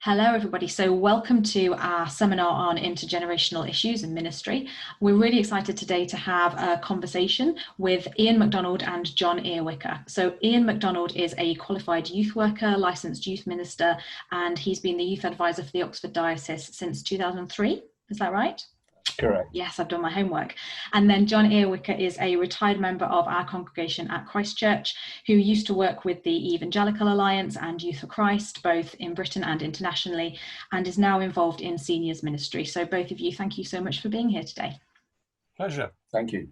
Hello, everybody. So welcome to our seminar on intergenerational issues in ministry. We're really excited today to have a conversation with Ian Macdonald and John Earwicker. So Ian Macdonald is a qualified youth worker, licensed youth minister, and he's been the youth advisor for the Oxford Diocese since 2003. Is that right? Correct. Yes, I've done my homework. And then John Earwicker is a retired member of our congregation at Christ Church, who used to work with the Evangelical Alliance and Youth for Christ, both in Britain and internationally, and is now involved in seniors ministry. So both of you, thank you so much for being here today. Pleasure. Thank you.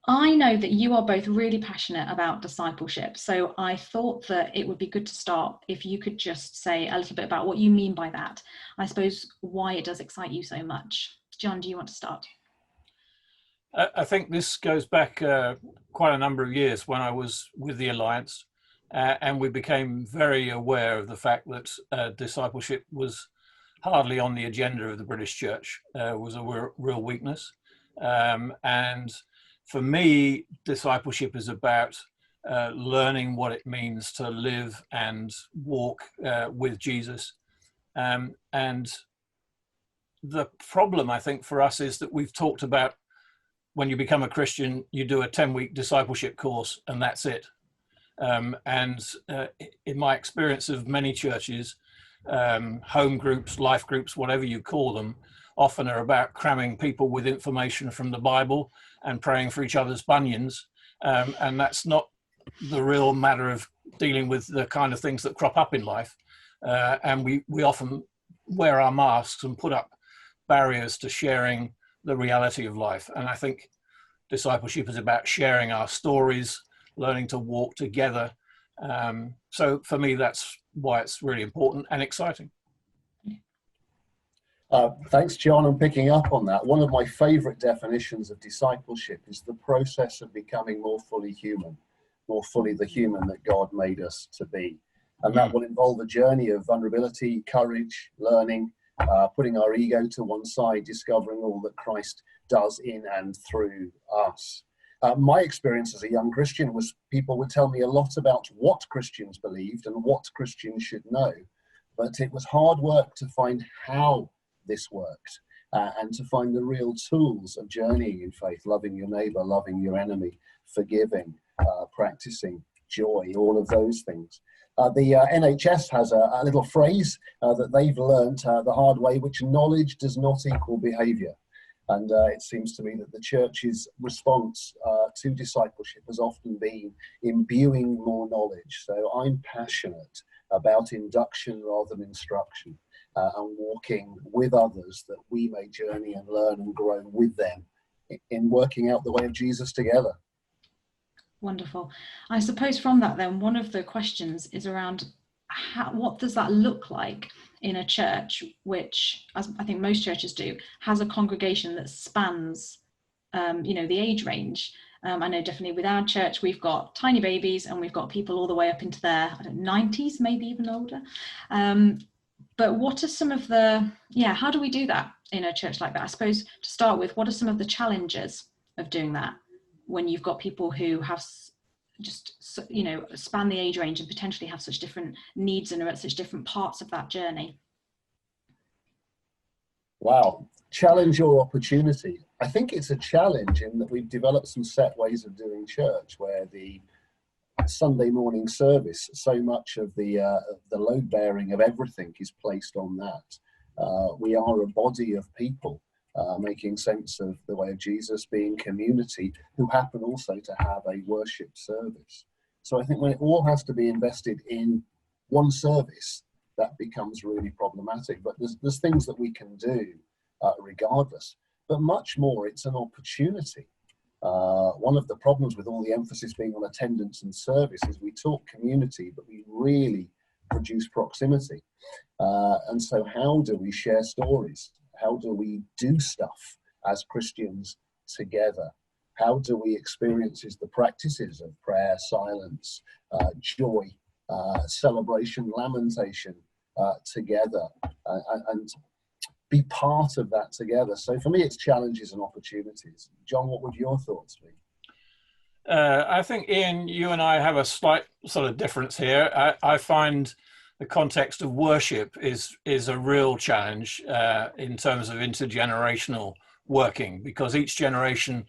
I know that you are both really passionate about discipleship, so I thought that it would be good to start if you could just say a little bit about what you mean by that. I suppose why it does excite you so much. John, do you want to start? I think this goes back quite a number of years when I was with the Alliance, and we became very aware of the fact that discipleship was hardly on the agenda of the British Church, was a real weakness. And for me, discipleship is about learning what it means to live and walk with Jesus. And the problem, I think, for us is that we've talked about when you become a Christian, you do a 10-week discipleship course and that's it. In my experience of many churches, home groups, life groups, whatever you call them, often are about cramming people with information from the Bible and praying for each other's bunions. And that's not the real matter of dealing with the kind of things that crop up in life. And we often wear our masks and put up barriers to sharing the reality of life. And I think discipleship is about sharing our stories, learning to walk together. So for me, that's why it's really important and exciting. Thanks, John, on picking up on that. One of my favorite definitions of discipleship is the process of becoming more fully human, more fully the human that God made us to be. And that will involve a journey of vulnerability, courage, learning, putting our ego to one side, discovering all that Christ does in and through us. My experience as a young Christian was people would tell me a lot about what Christians believed and what Christians should know, but it was hard work to find how this worked and to find the real tools of journeying in faith, loving your neighbor, loving your enemy, forgiving, practicing joy, all of those things. The NHS has a little phrase that they've learned the hard way, which knowledge does not equal behaviour. And it seems to me that the church's response to discipleship has often been imbuing more knowledge. So I'm passionate about induction rather than instruction and walking with others that we may journey and learn and grow with them in working out the way of Jesus together. Wonderful. I suppose from that then, one of the questions is around what does that look like in a church which, as I think most churches do, has a congregation that spans, the age range. I know definitely with our church, we've got tiny babies and we've got people all the way up into their 90s, maybe even older. But what are some of how do we do that in a church like that? I suppose to start with, what are some of the challenges of doing that when you've got people who have just, span the age range and potentially have such different needs and are at such different parts of that journey? Wow. Challenge or opportunity? I think it's a challenge in that we've developed some set ways of doing church where the Sunday morning service, so much of the load bearing of everything is placed on that. We are a body of people making sense of the way of Jesus, being community, who happen also to have a worship service. So I think when it all has to be invested in one service, that becomes really problematic. But there's things that we can do regardless. But much more, it's an opportunity. One of the problems with all the emphasis being on attendance and service is we talk community, but we really produce proximity. And so how do we share stories? How do we do stuff as Christians together? How do we experience the practices of prayer, silence, joy, celebration, lamentation together and be part of that together? So for me, it's challenges and opportunities. John, what would your thoughts be? I think, Ian, you and I have a slight sort of difference here. I find the context of worship is a real challenge in terms of intergenerational working, because each generation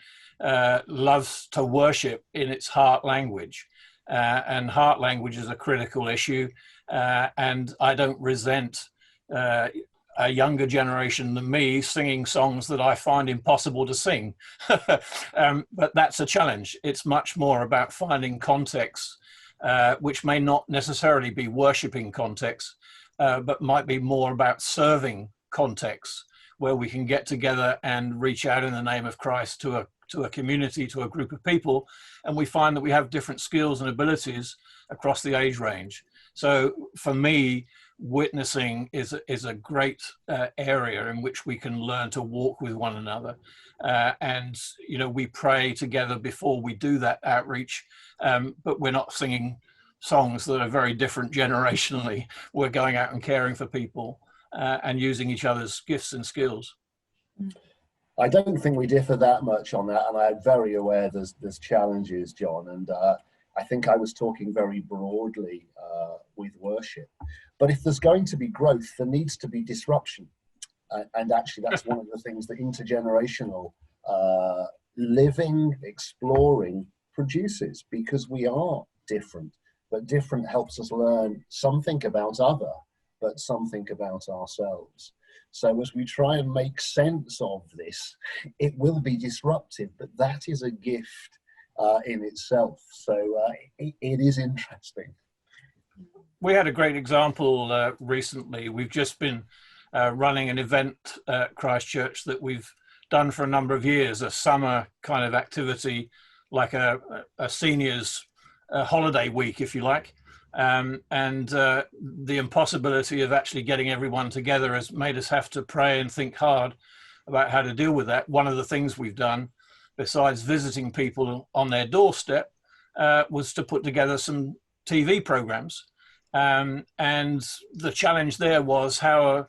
loves to worship in its heart language, and heart language is a critical issue, and I don't resent a younger generation than me singing songs that I find impossible to sing. But that's a challenge. It's much more about finding contexts which may not necessarily be worshipping contexts, but might be more about serving contexts where we can get together and reach out in the name of Christ to a community, to a group of people. And we find that we have different skills and abilities across the age range. So for me, witnessing is a great area in which we can learn to walk with one another. And, you know, we pray together before we do that outreach, but we're not singing songs that are very different generationally. We're going out and caring for people and using each other's gifts and skills. I don't think we differ that much on that, and I'm very aware there's challenges, John, and I think I was talking very broadly with worship. But if there's going to be growth, there needs to be disruption. And actually, that's one of the things that intergenerational living, exploring produces, because we are different. But different helps us learn something about other, but something about ourselves. So as we try and make sense of this, it will be disruptive, but that is a gift in itself. So it is interesting. We had a great example recently. We've just been running an event at Christchurch that we've done for a number of years, a summer kind of activity, like a seniors holiday week, if you like. And the impossibility of actually getting everyone together has made us have to pray and think hard about how to deal with that. One of the things we've done, besides visiting people on their doorstep, was to put together some TV programs. And the challenge there was how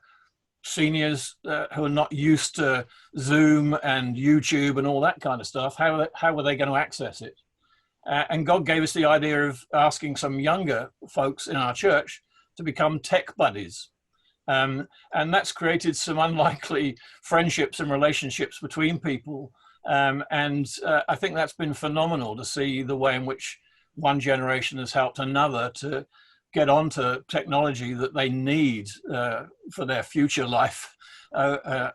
seniors who are not used to Zoom and YouTube and all that kind of stuff, how were they going to access it? And God gave us the idea of asking some younger folks in our church to become tech buddies. And that's created some unlikely friendships and relationships between people. And I think that's been phenomenal to see the way in which one generation has helped another to get onto technology that they need for their future life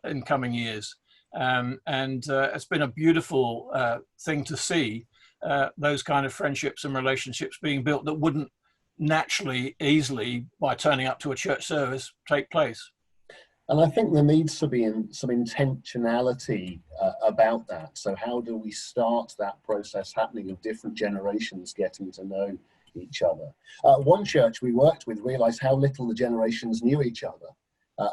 in coming years. And it's been a beautiful thing to see those kind of friendships and relationships being built that wouldn't naturally, easily, by turning up to a church service, take place. And I think there needs to be some intentionality about that. So how do we start that process happening of different generations getting to know each other? One church we worked with realized how little the generations knew each other.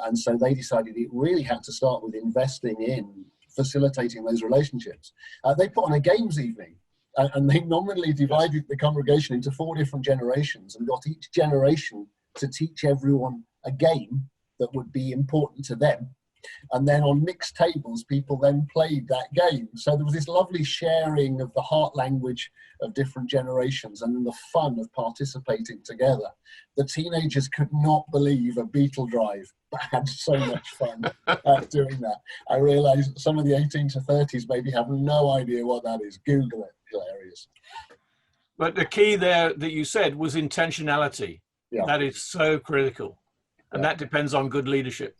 And so they decided it really had to start with investing in facilitating those relationships. They put on a games evening, and they nominally divided the congregation into 4 different generations and got each generation to teach everyone a game that would be important to them. And then on mixed tables, people then played that game. So there was this lovely sharing of the heart language of different generations and the fun of participating together. The teenagers could not believe a Beetle drive, but had so much fun doing that. I realised some of the 18 to 30s maybe have no idea what that is. Google it. Hilarious. But the key there that you said was intentionality. Yeah. That is so critical. And that depends on good leadership.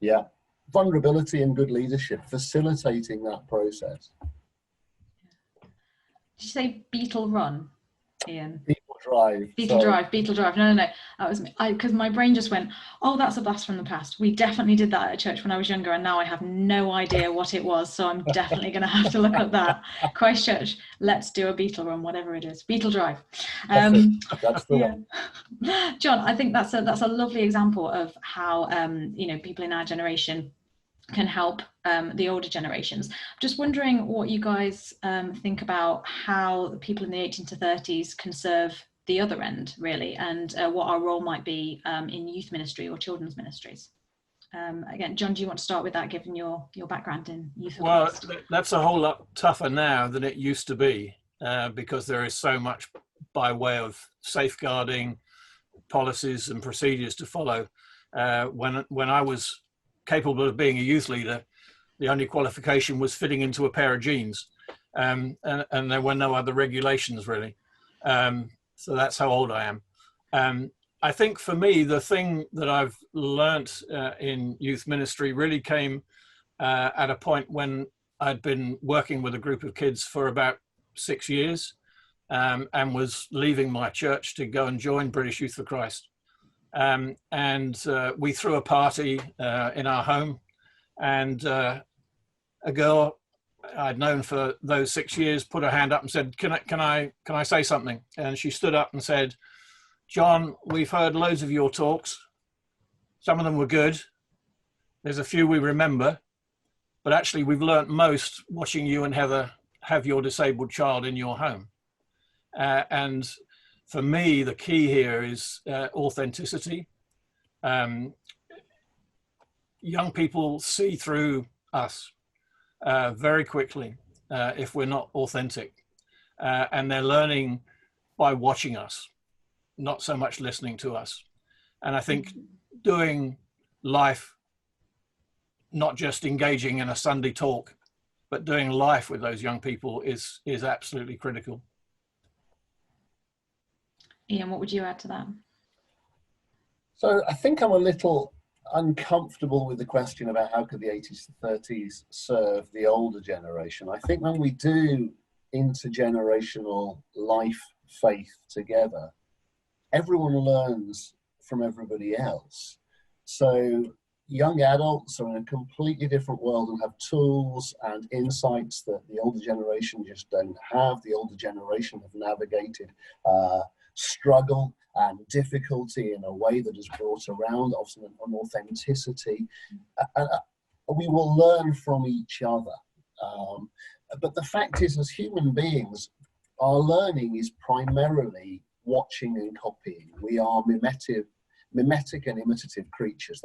Yeah. Vulnerability and good leadership, facilitating that process. Did you say Beetle Run, Ian? Beetle Drive. Beetle Drive, Beetle Drive. No. That was me. Because my brain just went, oh, that's a blast from the past. We definitely did that at church when I was younger, and now I have no idea what it was. So I'm definitely going to have to look up that. Christchurch, let's do a Beetle Run, whatever it is. Beetle Drive. That's the one. John, I think that's a lovely example of how people in our generation can help the older generations. Just wondering what you guys think about how the people in the 18 to 30s can serve the other end, really, and what our role might be in youth ministry or children's ministries. Again, John, do you want to start with that, given your background in youth? Well, that's a whole lot tougher now than it used to be, because there is so much by way of safeguarding, policies and procedures to follow. When I was capable of being a youth leader, the only qualification was fitting into a pair of jeans, and there were no other regulations really. So that's how old I am. I think for me, the thing that I've learnt in youth ministry really came at a point when I'd been working with a group of kids for about 6 years, and was leaving my church to go and join British Youth for Christ. And we threw a party in our home, and a girl I'd known for those 6 years put her hand up and said, can I say something? And she stood up and said, "John, we've heard loads of your talks. Some of them were good. There's a few we remember, but actually we've learnt most watching you and Heather have your disabled child in your home." And for me, the key here is authenticity. Young people see through us very quickly if we're not authentic, and they're learning by watching us, not so much listening to us. And I think doing life, not just engaging in a Sunday talk, but doing life with those young people is absolutely critical. Ian, what would you add to that? So I think I'm a little uncomfortable with the question about how could the 80s to 30s serve the older generation. I think when we do intergenerational life faith together, everyone learns from everybody else. So young adults are in a completely different world and have tools and insights that the older generation just don't have. The older generation have navigated struggle and difficulty in a way that has brought around often an authenticity. And we will learn from each other. But the fact is, as human beings, our learning is primarily watching and copying. We are mimetic and imitative creatures.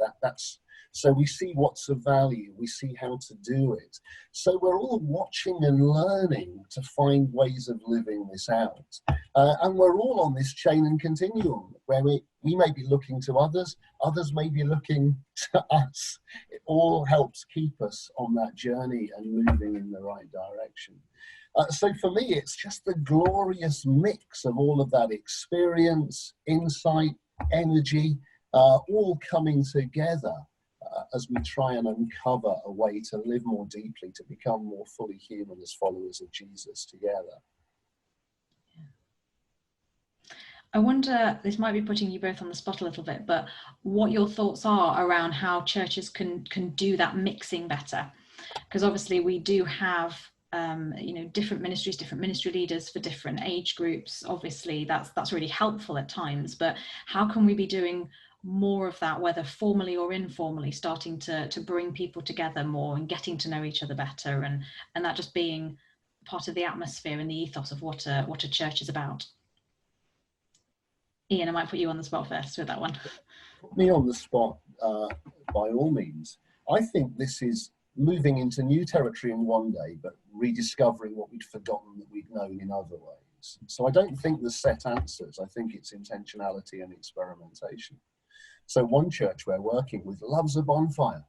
So we see what's of value, we see how to do it. So we're all watching and learning to find ways of living this out. And we're all on this chain and continuum where we may be looking to others, others may be looking to us. It all helps keep us on that journey and moving in the right direction. So for me, it's just the glorious mix of all of that experience, insight, energy, all coming together as we try and uncover a way to live more deeply, to become more fully human as followers of Jesus together. I wonder, this might be putting you both on the spot a little bit, but what your thoughts are around how churches can do that mixing better. Because obviously we do have different ministries, different ministry leaders for different age groups. Obviously that's really helpful at times, but how can we be doing more of that, whether formally or informally, starting to bring people together more and getting to know each other better, and that just being part of the atmosphere and the ethos of what a church is about? Ian, I might put you on the spot first with that one. Put me on the spot, by all means. I think this is moving into new territory in one day, but rediscovering what we'd forgotten that we'd known in other ways. So I don't think there's set answers. I think it's intentionality and experimentation. So one church we're working with loves a bonfire.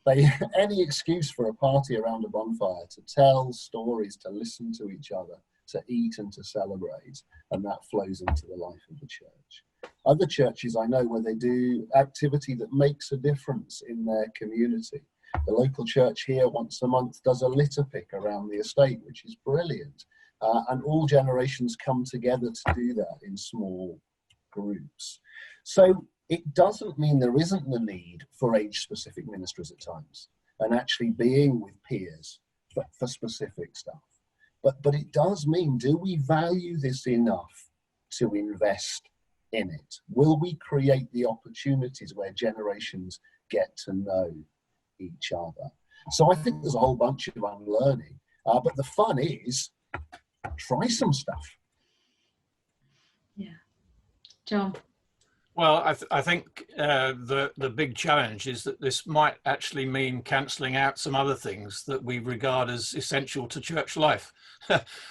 Any excuse for a party around a bonfire, to tell stories, to listen to each other, to eat and to celebrate, and that flows into the life of the church. Other churches I know where they do activity that makes a difference in their community. The local church here once a month does a litter pick around the estate, which is brilliant. And all generations come together to do that in small groups. So it doesn't mean there isn't the need for age-specific ministries at times, and actually being with peers for specific stuff. But it does mean, do we value this enough to invest in it? Will we create the opportunities where generations get to know each other? So I think there's a whole bunch of unlearning, but the fun is try some stuff. Yeah. John? Well, I think the big challenge is that this might actually mean cancelling out some other things that we regard as essential to church life,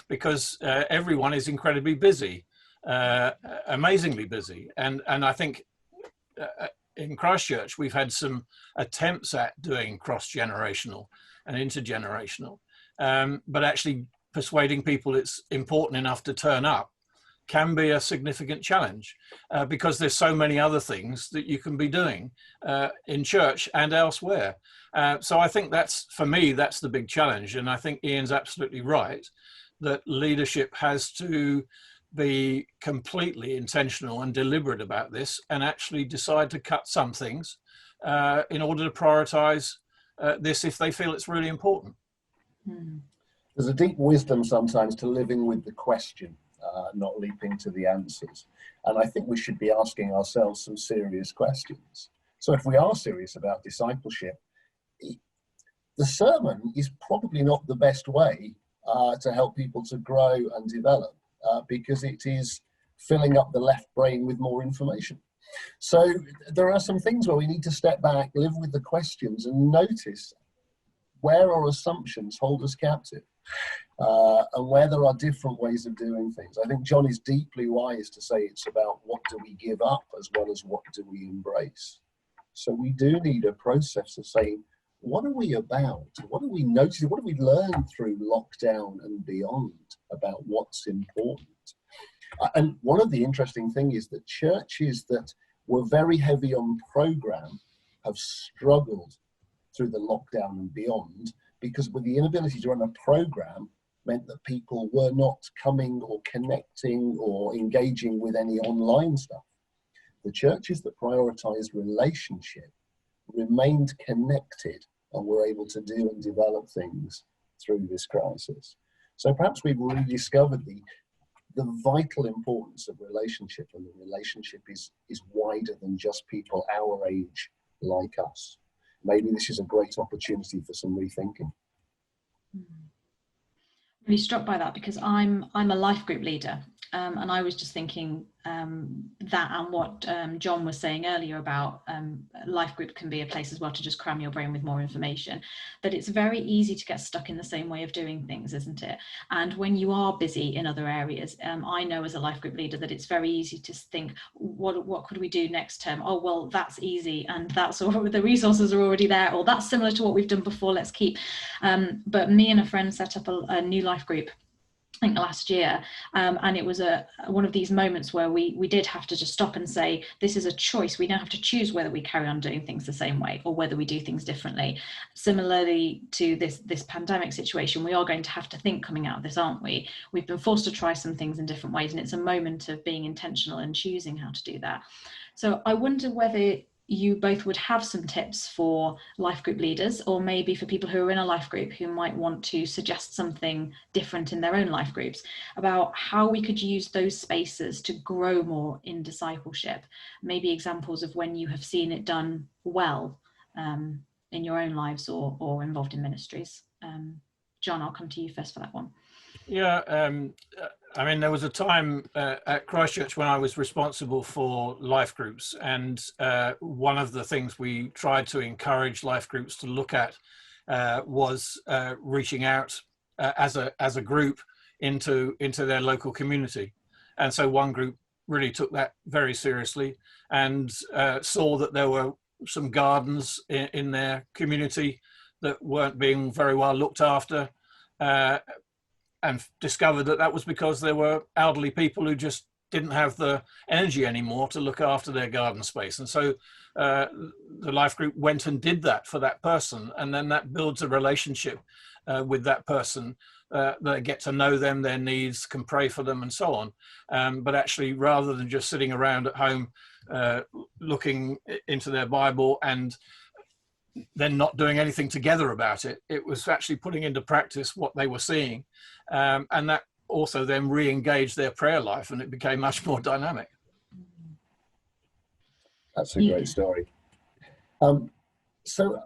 because everyone is incredibly busy. amazingly busy. And I think in Christchurch, we've had some attempts at doing cross-generational and intergenerational, but actually persuading people it's important enough to turn up can be a significant challenge, because there's so many other things that you can be doing in church and elsewhere. So I think that's, for me, that's the big challenge. And I think Ian's absolutely right that leadership has to be completely intentional and deliberate about this, and actually decide to cut some things in order to prioritize this if they feel it's really important. There's a deep wisdom sometimes to living with the question, not leaping to the answers. And I think we should be asking ourselves some serious questions. So if we are serious about discipleship, the sermon is probably not the best way to help people to grow and develop, because it is filling up the left brain with more information. So there are some things where we need to step back, live with the questions, and notice where our assumptions hold us captive, and where there are different ways of doing things. I think John is deeply wise to say it's about what do we give up as well as what do we embrace. So we do need a process of saying, what are we about? What do we notice? What do we learn through lockdown and beyond about what's important? And one of the interesting things is that churches that were very heavy on program have struggled through the lockdown and beyond, because with the inability to run a program meant that people were not coming or connecting or engaging with any online stuff. The churches that prioritized relationship remained connected and were able to do and develop things through this crisis. So perhaps we've rediscovered the vital importance of relationship, and the relationship is wider than just people our age like us. Maybe this is a great opportunity for some rethinking. Really struck by that, because I'm a life group leader, and I was just thinking that, and what John was saying earlier about life group can be a place as well to just cram your brain with more information, that it's very easy to get stuck in the same way of doing things, isn't it? And when you are busy in other areas, I know as a life group leader that it's very easy to think, what could we do next term? Oh, well, that's easy, and that's all, the resources are already there, or that's similar to what we've done before, let's keep. But me and a friend set up a new life group, I think last year, and it was one of these moments where we did have to just stop and say, this is a choice. We don't have to choose whether we carry on doing things the same way or whether we do things differently. Similarly to this pandemic situation, we are going to have to think coming out of this, aren't we? We've been forced to try some things in different ways, and it's a moment of being intentional and choosing how to do that. So I wonder whether you both would have some tips for life group leaders, or maybe for people who are in a life group who might want to suggest something different in their own life groups, about how we could use those spaces to grow more in discipleship. Maybe examples of when you have seen it done well in your own lives or involved in ministries. John, I'll come to you first for that one. Yeah, I mean, there was a time at Christchurch when I was responsible for life groups, and one of the things we tried to encourage life groups to look at was reaching out as a group into their local community. And so one group really took that very seriously and saw that there were some gardens in their community that weren't being very well looked after, and discovered that was because there were elderly people who just didn't have the energy anymore to look after their garden space. And so the life group went and did that for that person. And then that builds a relationship with that person. They get to know them, their needs, can pray for them and so on. But actually, rather than just sitting around at home looking into their Bible and then not doing anything together about it, it was actually putting into practice what they were seeing. And that also then re-engaged their prayer life, and it became much more dynamic. That's a great story. So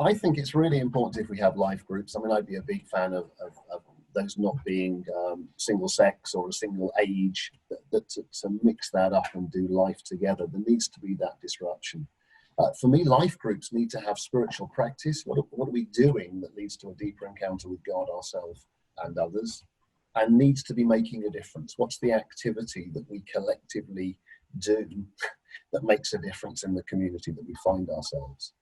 I think it's really important if we have life groups. I mean, I'd be a big fan of those not being single sex or a single age, to mix that up and do life together. There needs to be that disruption. For me, life groups need to have spiritual practice. What are we doing that leads to a deeper encounter with God, ourselves, and others? and needs to be making a difference? What's the activity that we collectively do that makes a difference in the community that we find ourselves?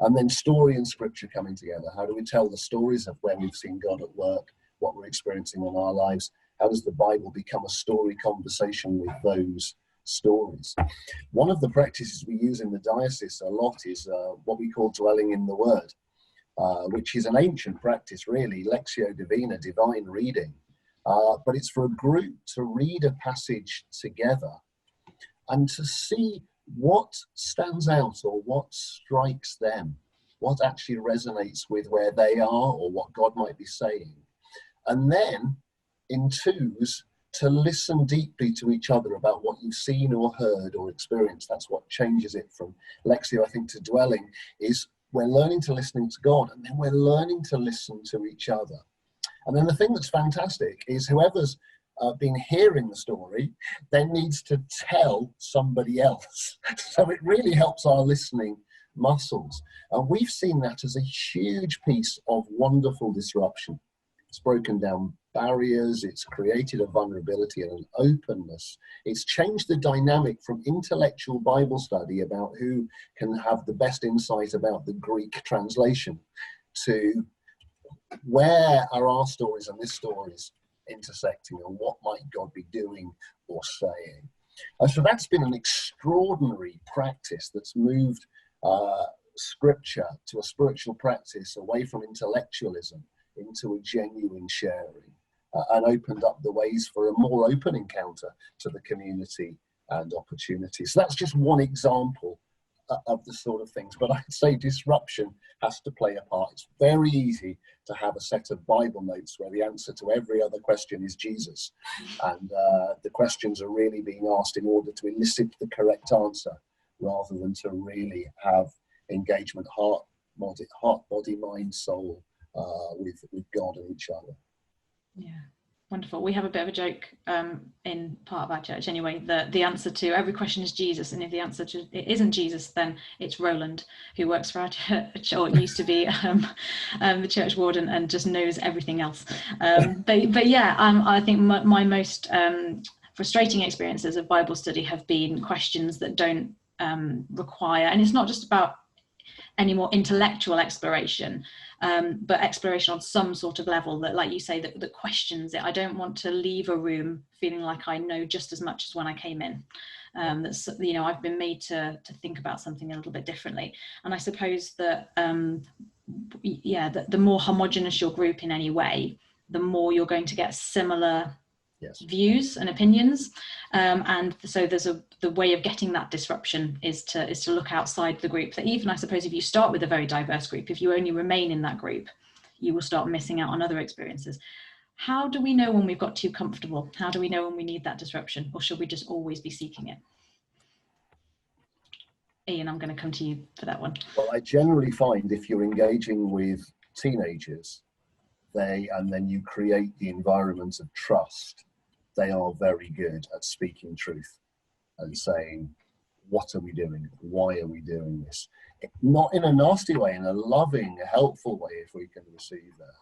And then story and scripture coming together. How do we tell the stories of where we've seen God at work, what we're experiencing in our lives? How does the Bible become a story conversation with those stories? One of the practices we use in the diocese a lot is what we call dwelling in the Word, which is an ancient practice, really, Lectio Divina, divine reading. But it's for a group to read a passage together and to see what stands out or what strikes them, what actually resonates with where they are or what God might be saying. And then, in twos, to listen deeply to each other about what you've seen or heard or experienced. That's what changes it from Lectio, I think, to dwelling, is we're learning to listening to God, and then we're learning to listen to each other. And then the thing that's fantastic is whoever's been hearing the story then needs to tell somebody else. So it really helps our listening muscles. And we've seen that as a huge piece of wonderful disruption. It's broken down barriers, it's created a vulnerability and an openness. It's changed the dynamic from intellectual Bible study about who can have the best insight about the Greek translation to where are our stories and this stories intersecting, and what might God be doing or saying. And so that's been an extraordinary practice that's moved scripture to a spiritual practice away from intellectualism into a genuine sharing, and opened up the ways for a more open encounter to the community and opportunity. So that's just one example of the sort of things. But I'd say disruption has to play a part. It's very easy to have a set of Bible notes where the answer to every other question is Jesus. And the questions are really being asked in order to elicit the correct answer, rather than to really have engagement, heart, body, mind, soul, with God and each other. Yeah, wonderful. We have a bit of a joke in part of our church anyway, that the answer to every question is Jesus, and if the answer to it isn't Jesus, then it's Roland, who works for our church, or used to be the church warden, and just knows everything else. But yeah, I think my most frustrating experiences of Bible study have been questions that don't require, and it's not just about any more intellectual exploration, but exploration on some sort of level that, like you say, that questions it. I don't want to leave a room feeling like I know just as much as when I came in. That's, you know, I've been made to think about something a little bit differently. And I suppose that, yeah, the more homogenous your group in any way, the more you're going to get similar views and opinions, and so the way of getting that disruption is to look outside the group. That even, I suppose, if you start with a very diverse group, if you only remain in that group, you will start missing out on other experiences. How do we know when we've got too comfortable? How do we know when we need that disruption, or should we just always be seeking it? Ian, I'm going to come to you for that one. Well, I generally find if you're engaging with teenagers, and then you create the environment of trust, they are very good at speaking truth and saying, what are we doing? Why are we doing this? Not in a nasty way, in a loving, helpful way, if we can receive that.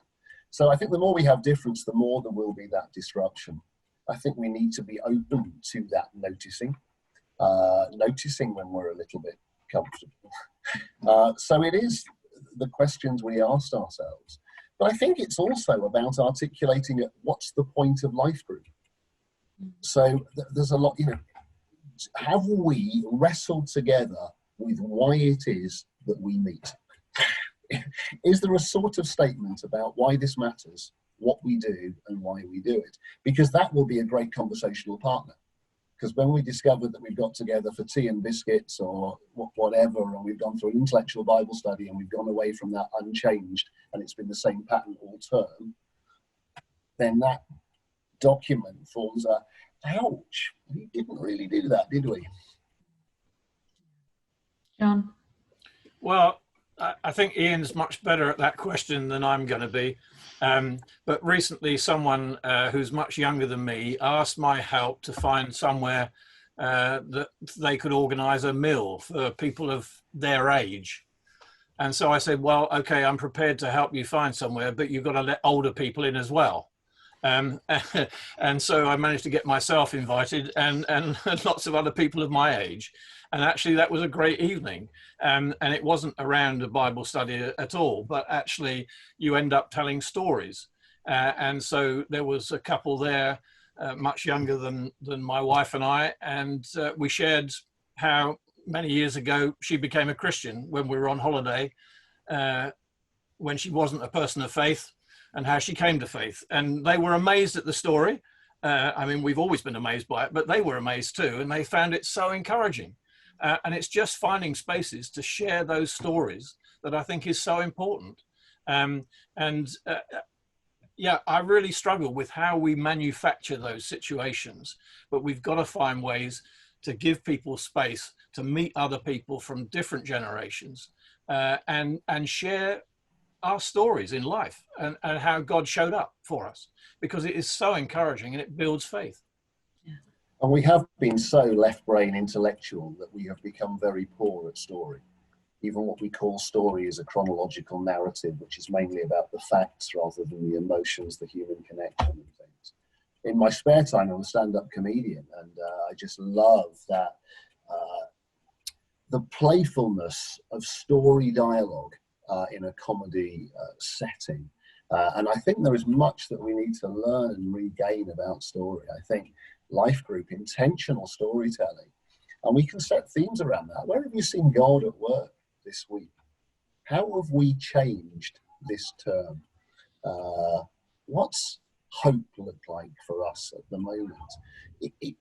So I think the more we have difference, the more there will be that disruption. I think we need to be open to that noticing when we're a little bit comfortable. So it is the questions we asked ourselves. But I think it's also about articulating what's the point of life group. So there's a lot, you know, have we wrestled together with why it is that we meet? Is there a sort of statement about why this matters, what we do, and why we do it? Because that will be a great conversational partner. Because when we discovered that we've got together for tea and biscuits or whatever, and we've gone through an intellectual Bible study and we've gone away from that unchanged, and it's been the same pattern all term, then that document forms a, ouch, we didn't really do that, did we? John? Well, I think Ian's much better at that question than I'm going to be. But recently someone who's much younger than me asked my help to find somewhere that they could organise a meal for people of their age. And so I said, well, okay, I'm prepared to help you find somewhere, but you've got to let older people in as well. And so I managed to get myself invited and lots of other people of my age. And actually that was a great evening. And it wasn't around a Bible study at all, but actually you end up telling stories. And so there was a couple there, much younger than my wife and I, and we shared how many years ago she became a Christian when we were on holiday, when she wasn't a person of faith, and how she came to faith. And they were amazed at the story. I mean, we've always been amazed by it, but they were amazed too, and they found it so encouraging. And it's just finding spaces to share those stories that I think is so important. Yeah, I really struggle with how we manufacture those situations, but we've got to find ways to give people space to meet other people from different generations, and share our stories in life and how God showed up for us, because it is so encouraging and it builds faith. And we have been so left-brain intellectual that we have become very poor at story. Even what we call story is a chronological narrative, which is mainly about the facts rather than the emotions, the human connection and things. In my spare time, I'm a stand-up comedian, and I just love that the playfulness of story dialogue in a comedy setting. And I think there is much that we need to learn and regain about story. I think life group, intentional storytelling, and we can set themes around that. Where have you seen God at work this week? How have we changed this term? What's hope look like for us at the moment?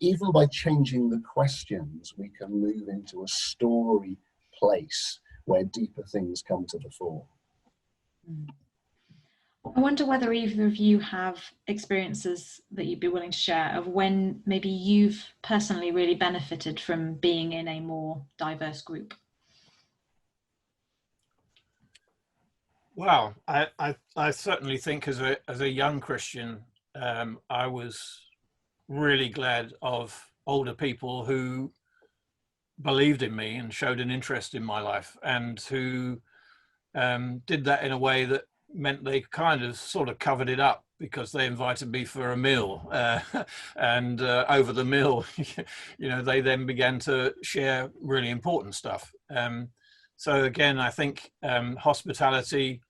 Even by changing the questions, we can move into a story place where deeper things come to the fore. I wonder whether either of you have experiences that you'd be willing to share of when maybe you've personally really benefited from being in a more diverse group. Well, I certainly think as a young Christian, I was really glad of older people who believed in me and showed an interest in my life, and who did that in a way that meant they kind of sort of covered it up, because they invited me for a meal, and over the meal, you know, they then began to share really important stuff. So again, I think hospitality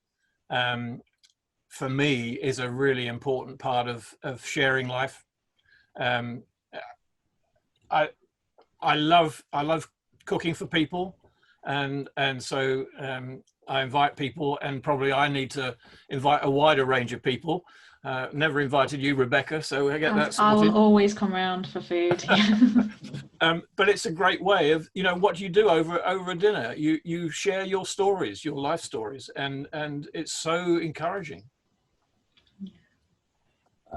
for me is a really important part of sharing life. I love cooking for people, and so I invite people, and probably I need to invite a wider range of people. Never invited you, Rebekah, so I get that sorted. I will always come around for food. But it's a great way of, you know, what do you do over a dinner? You share your stories, your life stories, and it's so encouraging.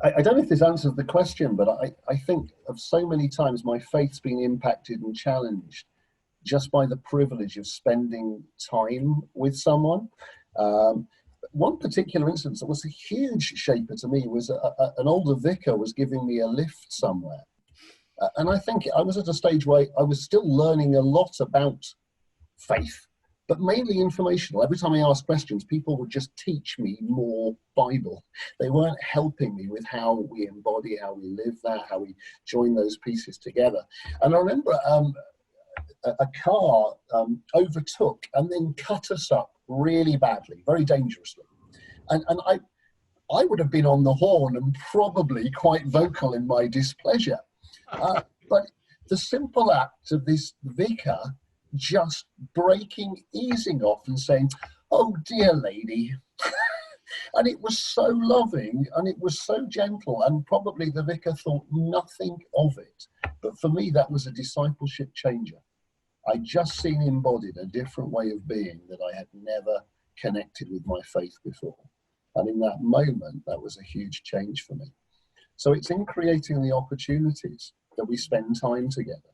I don't know if this answers the question, but I think of so many times my faith's been impacted and challenged just by the privilege of spending time with someone. One particular instance that was a huge shaper to me was an older vicar was giving me a lift somewhere. And I think I was at a stage where I was still learning a lot about faith, but mainly informational. Every time I asked questions, people would just teach me more Bible. They weren't helping me with how we embody, how we live that, how we join those pieces together. And I remember a car overtook and then cut us up really badly, very dangerously. And I would have been on the horn and probably quite vocal in my displeasure. But the simple act of this vicar just breaking, easing off and saying, "Oh dear lady," and it was so loving and it was so gentle, and probably the vicar thought nothing of it. But for me, that was a discipleship changer. I just seen embodied a different way of being that I had never connected with my faith before. And in that moment, that was a huge change for me. So it's in creating the opportunities that we spend time together,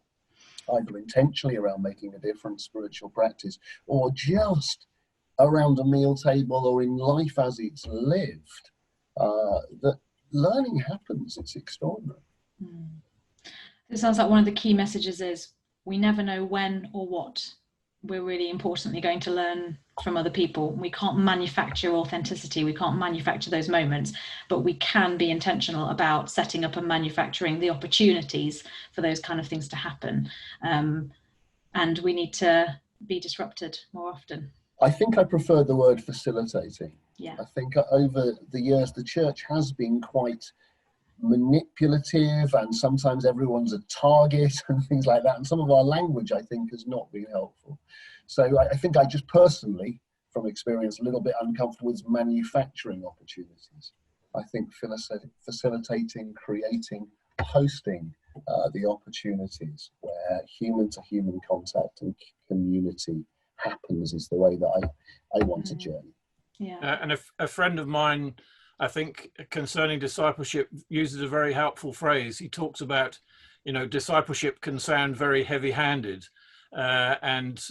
either intentionally around making a different spiritual practice, or just around a meal table or in life as it's lived, that learning happens. It's extraordinary. It sounds like one of the key messages is we never know when or what we're really importantly going to learn from other people. We can't manufacture authenticity, we can't manufacture those moments, but we can be intentional about setting up and manufacturing the opportunities for those kind of things to happen. And we need to be disrupted more often. I think I prefer the word facilitating. Yeah. I think over the years the church has been quite manipulative, and sometimes everyone's a target and things like that, and some of our language I think has not been helpful. So I think I just personally, from experience, a little bit uncomfortable with manufacturing opportunities. I think facilitating, creating, hosting the opportunities where human to human contact and community happens is the way that I want to journey. Yeah. And a friend of mine, I think, concerning discipleship, uses a very helpful phrase. He talks about, discipleship can sound very heavy-handed, and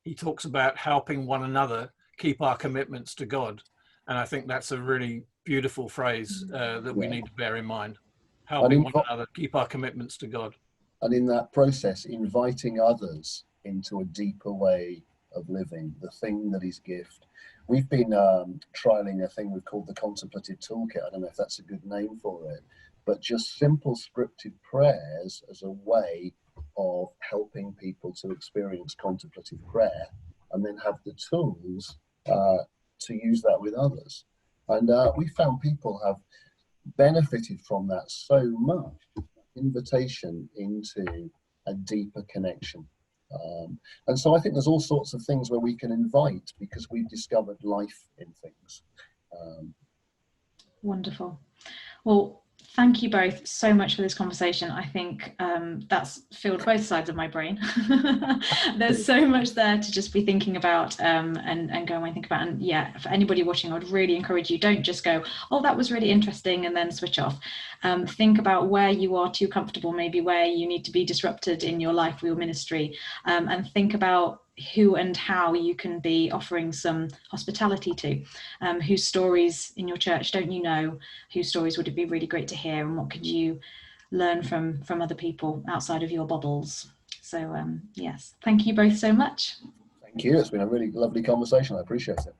he talks about helping one another keep our commitments to God. And I think that's a really beautiful phrase that we need to bear in mind. Helping one another keep our commitments to God. And in that process, inviting others into a deeper way of living, the thing that is gift. We've been trialing a thing we've called the Contemplative Toolkit. I don't know if that's a good name for it, but just simple scripted prayers as a way of helping people to experience contemplative prayer and then have the tools to use that with others. And we found people have benefited from that so much. Invitation into a deeper connection. And so I think there's all sorts of things where we can invite because we've discovered life in things. Wonderful. Well, thank you both so much for this conversation. I think that's filled both sides of my brain. There's so much there to just be thinking about and go and think about. And yeah, for anybody watching, I would really encourage you, don't just go, oh, that was really interesting, and then switch off. Think about where you are too comfortable, maybe where you need to be disrupted in your life or your ministry, and think about who and how you can be offering some hospitality to, whose stories in your church don't you know, whose stories would it be really great to hear, and what could you learn from other people outside of your bubbles. So yes, thank you both so much. Thank you. It's been a really lovely conversation. I appreciate it.